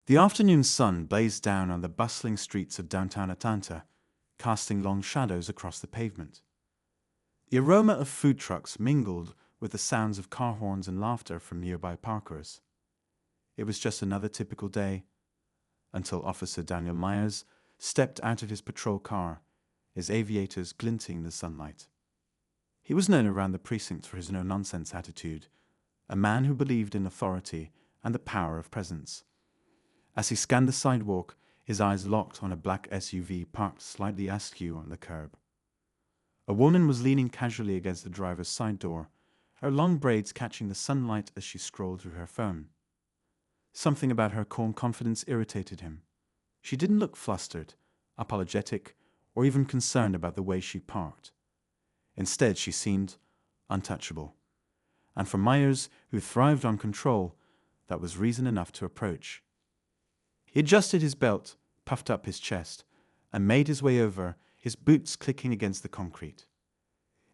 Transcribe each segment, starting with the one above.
The afternoon sun blazed down on the bustling streets of downtown Atlanta, casting long shadows across the pavement. The aroma of food trucks mingled with the sounds of car horns and laughter from nearby parkers. It was just another typical day, until Officer Daniel Myers stepped out of his patrol car, his aviators glinting in the sunlight. He was known around the precinct for his no-nonsense attitude, a man who believed in authority and the power of presence. As he scanned the sidewalk, his eyes locked on a black SUV parked slightly askew on the curb. A woman was leaning casually against the driver's side door, her long braids catching the sunlight as she scrolled through her phone. Something about her calm confidence irritated him. She didn't look flustered, apologetic, or even concerned about the way she parked. Instead, she seemed untouchable. And for Myers, who thrived on control, that was reason enough to approach. He adjusted his belt, puffed up his chest, and made his way over, his boots clicking against the concrete.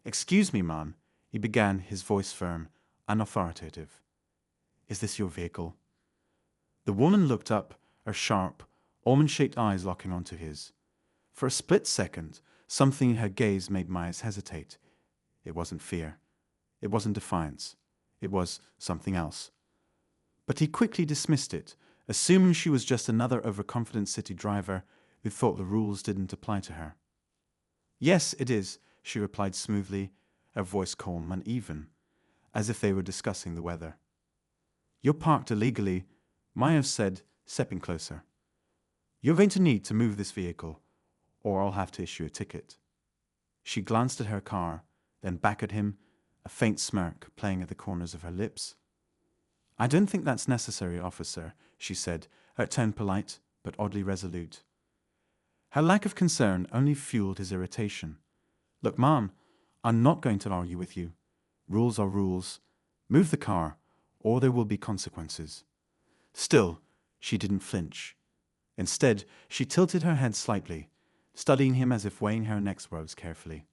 "Excuse me, ma'am," he began, his voice firm, unauthoritative. "Is this your vehicle?" The woman looked up, her sharp, almond-shaped eyes locking onto his. For a split second, something in her gaze made Myers hesitate. It wasn't fear. It wasn't defiance. It was something else. But he quickly dismissed it, assuming she was just another overconfident city driver who thought the rules didn't apply to her. "Yes, it is," she replied smoothly, her voice calm and even, as if they were discussing the weather. "You're parked illegally," Myers said, stepping closer. "You're going to need to move this vehicle, or I'll have to issue a ticket." She glanced at her car, then back at him, a faint smirk playing at the corners of her lips. "I don't think that's necessary, officer," she said, her tone polite but oddly resolute. Her lack of concern only fueled his irritation. "Look, ma'am, I'm not going to argue with you. Rules are rules. Move the car, or there will be consequences." Still, she didn't flinch. Instead, she tilted her head slightly, studying him as if weighing her next words carefully.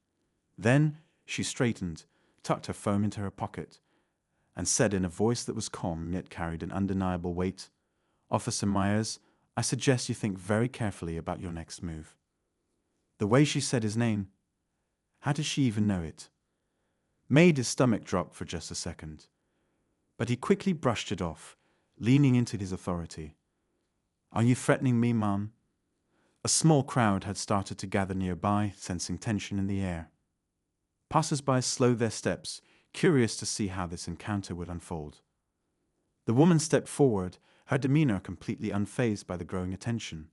Then she straightened, tucked her phone into her pocket, and said in a voice that was calm yet carried an undeniable weight, "Officer Myers, I suggest you think very carefully about your next move." The way she said his name, how did she even know it, made his stomach drop for just a second. But he quickly brushed it off, leaning into his authority. "Are you threatening me, ma'am?" A small crowd had started to gather nearby, sensing tension in the air. Passers-by slowed their steps, curious to see how this encounter would unfold. The woman stepped forward, her demeanor completely unfazed by the growing attention.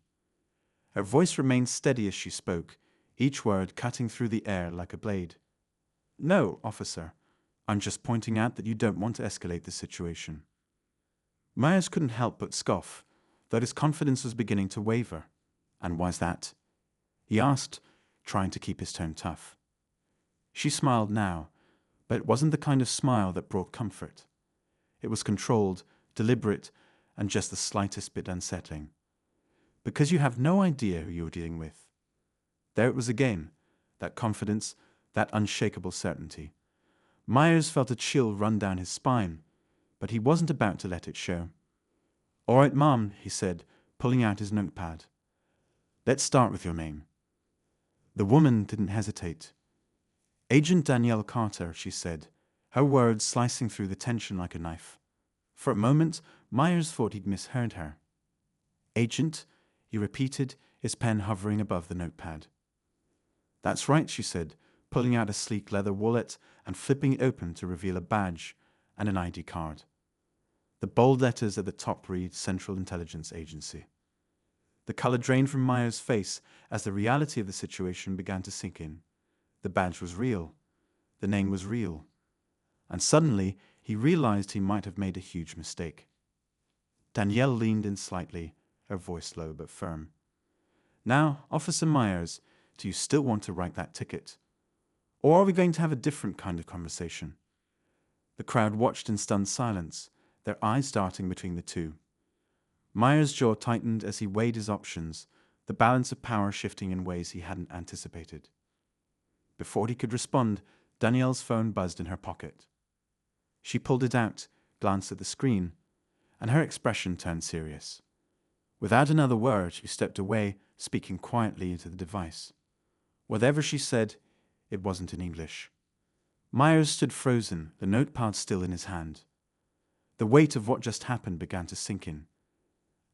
Her voice remained steady as she spoke, each word cutting through the air like a blade. "No, officer. I'm just pointing out that you don't want to escalate the situation." Myers couldn't help but scoff, though his confidence was beginning to waver. "And why's that?" he asked, trying to keep his tone tough. She smiled now, but it wasn't the kind of smile that brought comfort. It was controlled, deliberate, and just the slightest bit unsettling. "Because you have no idea who you're dealing with." There it was again, that confidence, that unshakable certainty. Myers felt a chill run down his spine, but he wasn't about to let it show. "All right, ma'am," he said, pulling out his notepad. "Let's start with your name." The woman didn't hesitate. "Agent Danielle Carter," she said, her words slicing through the tension like a knife. For a moment, Myers thought he'd misheard her. "Agent," he repeated, his pen hovering above the notepad. "That's right," she said, pulling out a sleek leather wallet and flipping it open to reveal a badge and an ID card. The bold letters at the top read Central Intelligence Agency. The color drained from Myers' face as the reality of the situation began to sink in. The badge was real. The name was real. And suddenly, he realized he might have made a huge mistake. Danielle leaned in slightly, her voice low but firm. "Now, Officer Myers, do you still want to write that ticket? Or are we going to have a different kind of conversation?" The crowd watched in stunned silence, their eyes darting between the two. Myers' jaw tightened as he weighed his options, the balance of power shifting in ways he hadn't anticipated. Before he could respond, Danielle's phone buzzed in her pocket. She pulled it out, glanced at the screen, and her expression turned serious. Without another word, she stepped away, speaking quietly into the device. Whatever she said, it wasn't in English. Myers stood frozen, the notepad still in his hand. The weight of what just happened began to sink in,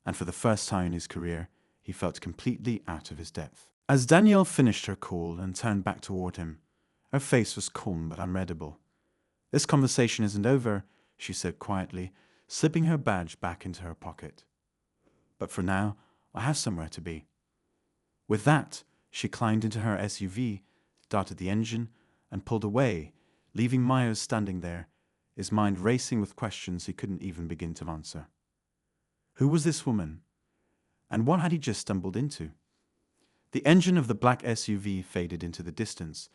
and for the first time in his career, he felt completely out of his depth. As Danielle finished her call and turned back toward him, her face was calm but unreadable. "This conversation isn't over," she said quietly, slipping her badge back into her pocket. "But for now, I have somewhere to be." With that, she climbed into her SUV, started the engine, and pulled away, leaving Myers standing there, his mind racing with questions he couldn't even begin to answer. Who was this woman? And what had he just stumbled into? The engine of the black SUV faded into the distance,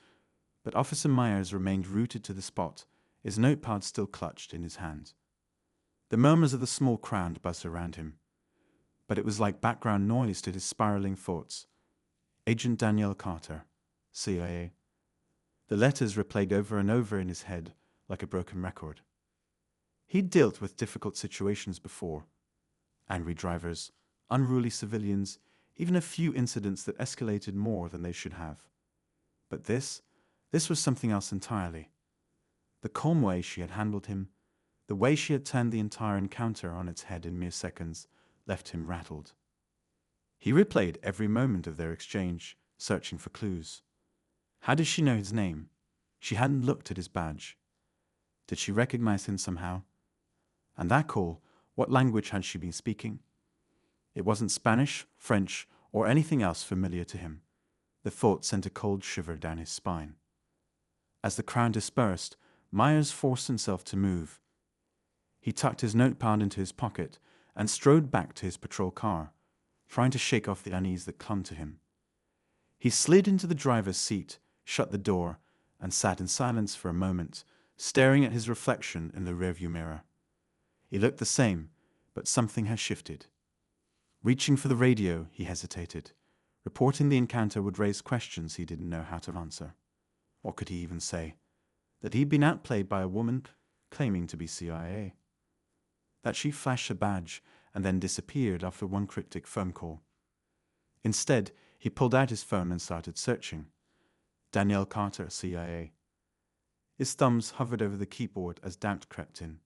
but Officer Myers remained rooted to the spot, his notepad still clutched in his hand. The murmurs of the small crowd buzzed around him, but it was like background noise to his spiraling thoughts. Agent Danielle Carter, CIA. The letters replayed over and over in his head like a broken record. He'd dealt with difficult situations before. Angry drivers, unruly civilians, even a few incidents that escalated more than they should have. But this was something else entirely. The calm way she had handled him, the way she had turned the entire encounter on its head in mere seconds, left him rattled. He replayed every moment of their exchange, searching for clues. How did she know his name? She hadn't looked at his badge. Did she recognize him somehow? And that call, what language had she been speaking? It wasn't Spanish, French, or anything else familiar to him. The thought sent a cold shiver down his spine. As the crowd dispersed, Myers forced himself to move. He tucked his notepad into his pocket and strode back to his patrol car, trying to shake off the unease that clung to him. He slid into the driver's seat, shut the door, and sat in silence for a moment, staring at his reflection in the rearview mirror. He looked the same, but something had shifted. Reaching for the radio, he hesitated. Reporting the encounter would raise questions he didn't know how to answer. What could he even say? That he'd been outplayed by a woman claiming to be CIA. That she flashed a badge and then disappeared after one cryptic phone call. Instead, he pulled out his phone and started searching. Danielle Carter, CIA. His thumbs hovered over the keyboard as doubt crept in.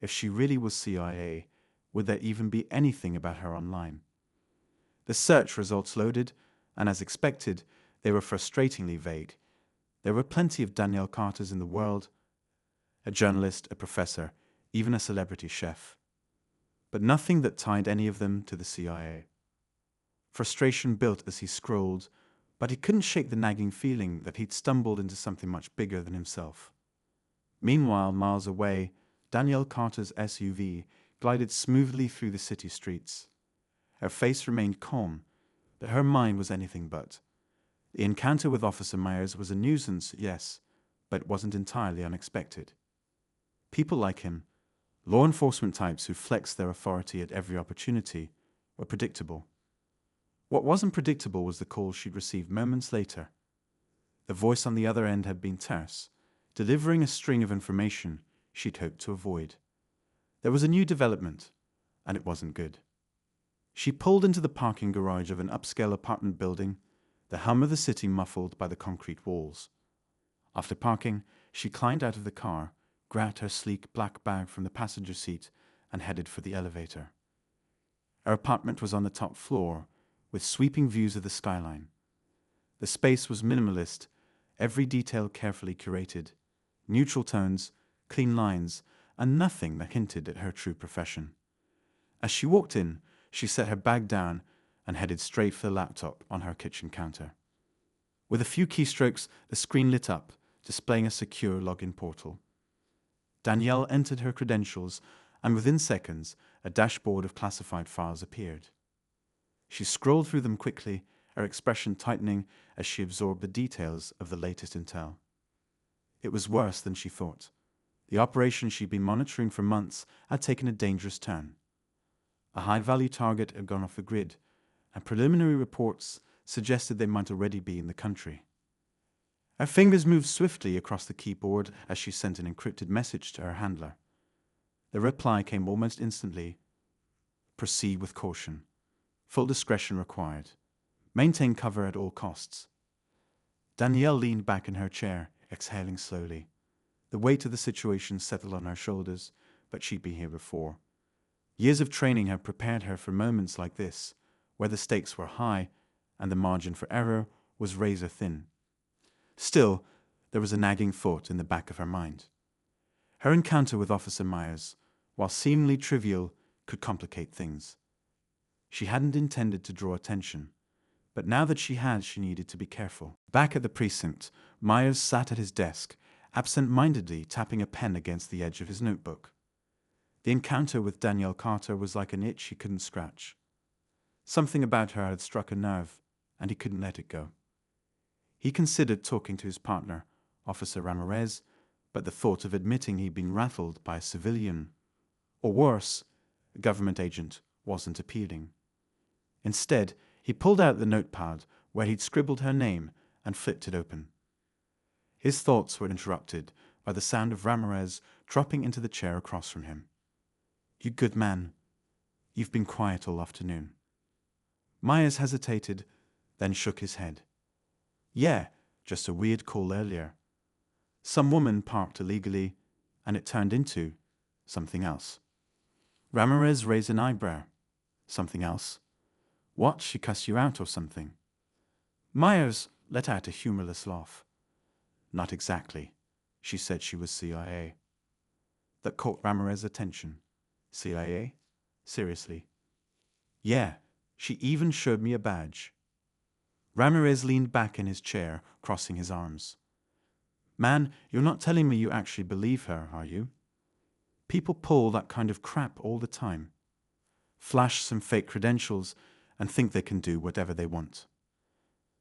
If she really was CIA, would there even be anything about her online? The search results loaded, and as expected, they were frustratingly vague. There were plenty of Danielle Carters in the world, a journalist, a professor, even a celebrity chef. But nothing that tied any of them to the CIA. Frustration built as he scrolled, but he couldn't shake the nagging feeling that he'd stumbled into something much bigger than himself. Meanwhile, miles away, Danielle Carter's SUV glided smoothly through the city streets. Her face remained calm, but her mind was anything but. The encounter with Officer Myers was a nuisance, yes, but it wasn't entirely unexpected. People like him, law enforcement types who flexed their authority at every opportunity, were predictable. What wasn't predictable was the call she'd received moments later. The voice on the other end had been terse, delivering a string of information she'd hoped to avoid. There was a new development, and it wasn't good. She pulled into the parking garage of an upscale apartment building, the hum of the city muffled by the concrete walls. After parking, she climbed out of the car, grabbed her sleek black bag from the passenger seat, and headed for the elevator. Her apartment was on the top floor, with sweeping views of the skyline. The space was minimalist, every detail carefully curated, neutral tones, clean lines, and nothing that hinted at her true profession. As she walked in, she set her bag down and headed straight for the laptop on her kitchen counter. With a few keystrokes, the screen lit up, displaying a secure login portal. Danielle entered her credentials, and within seconds, a dashboard of classified files appeared. She scrolled through them quickly, her expression tightening as she absorbed the details of the latest intel. It was worse than she thought. The operation she'd been monitoring for months had taken a dangerous turn. A high-value target had gone off the grid, and preliminary reports suggested they might already be in the country. Her fingers moved swiftly across the keyboard as she sent an encrypted message to her handler. The reply came almost instantly. Proceed with caution. Full discretion required. Maintain cover at all costs. Danielle leaned back in her chair, exhaling slowly. The weight of the situation settled on her shoulders, but she'd been here before. Years of training had prepared her for moments like this, where the stakes were high and the margin for error was razor thin. Still, there was a nagging thought in the back of her mind. Her encounter with Officer Myers, while seemingly trivial, could complicate things. She hadn't intended to draw attention, but now that she had, she needed to be careful. Back at the precinct, Myers sat at his desk, absent-mindedly tapping a pen against the edge of his notebook. The encounter with Danielle Carter was like an itch he couldn't scratch. Something about her had struck a nerve, and he couldn't let it go. He considered talking to his partner, Officer Ramirez, but the thought of admitting he'd been rattled by a civilian, or worse, a government agent, wasn't appealing. Instead, he pulled out the notepad where he'd scribbled her name and flipped it open. His thoughts were interrupted by the sound of Ramirez dropping into the chair across from him. "You good man. You've been quiet all afternoon." Myers hesitated, then shook his head. "Yeah, just a weird call earlier. Some woman parked illegally, and it turned into something else." Ramirez raised an eyebrow. "Something else? What, she cussed you out or something?" Myers let out a humorless laugh. "Not exactly. She said she was CIA." That caught Ramirez's attention. "CIA? Seriously?" "Yeah, she even showed me a badge." Ramirez leaned back in his chair, crossing his arms. "Man, you're not telling me you actually believe her, are you? People pull that kind of crap all the time. Flash some fake credentials and think they can do whatever they want."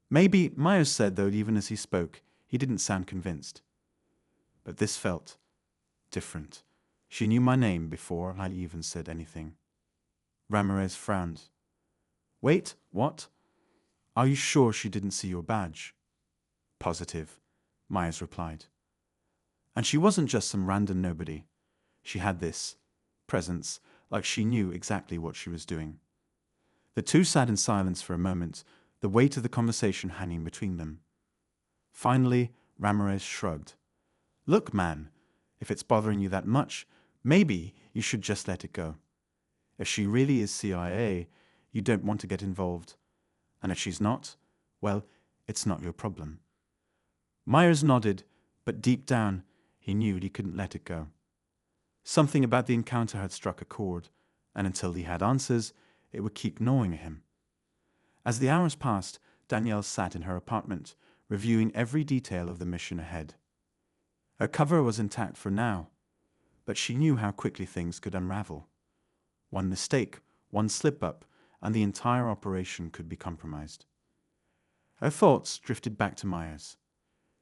Maybe, Myers said, though even as he spoke, he didn't sound convinced. But this felt different. She knew my name before I even said anything. Ramirez frowned. "Wait, what? Are you sure she didn't see your badge?" "Positive," Myers replied. And she wasn't just some random nobody. She had this presence, like she knew exactly what she was doing. The two sat in silence for a moment, the weight of the conversation hanging between them. Finally, Ramirez shrugged. "Look, man, if it's bothering you that much, maybe you should just let it go. If she really is CIA, you don't want to get involved. And if she's not, well, it's not your problem." Myers nodded, but deep down, he knew he couldn't let it go. Something about the encounter had struck a chord, and until he had answers, it would keep gnawing at him. As the hours passed, Danielle sat in her apartment, reviewing every detail of the mission ahead. Her cover was intact for now, but she knew how quickly things could unravel. One mistake, one slip-up, and the entire operation could be compromised. Her thoughts drifted back to Myers.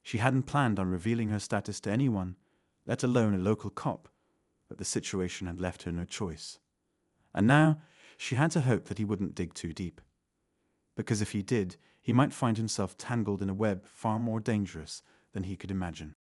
She hadn't planned on revealing her status to anyone, let alone a local cop, but the situation had left her no choice. And now, she had to hope that he wouldn't dig too deep. Because if he did, he might find himself tangled in a web far more dangerous than he could imagine.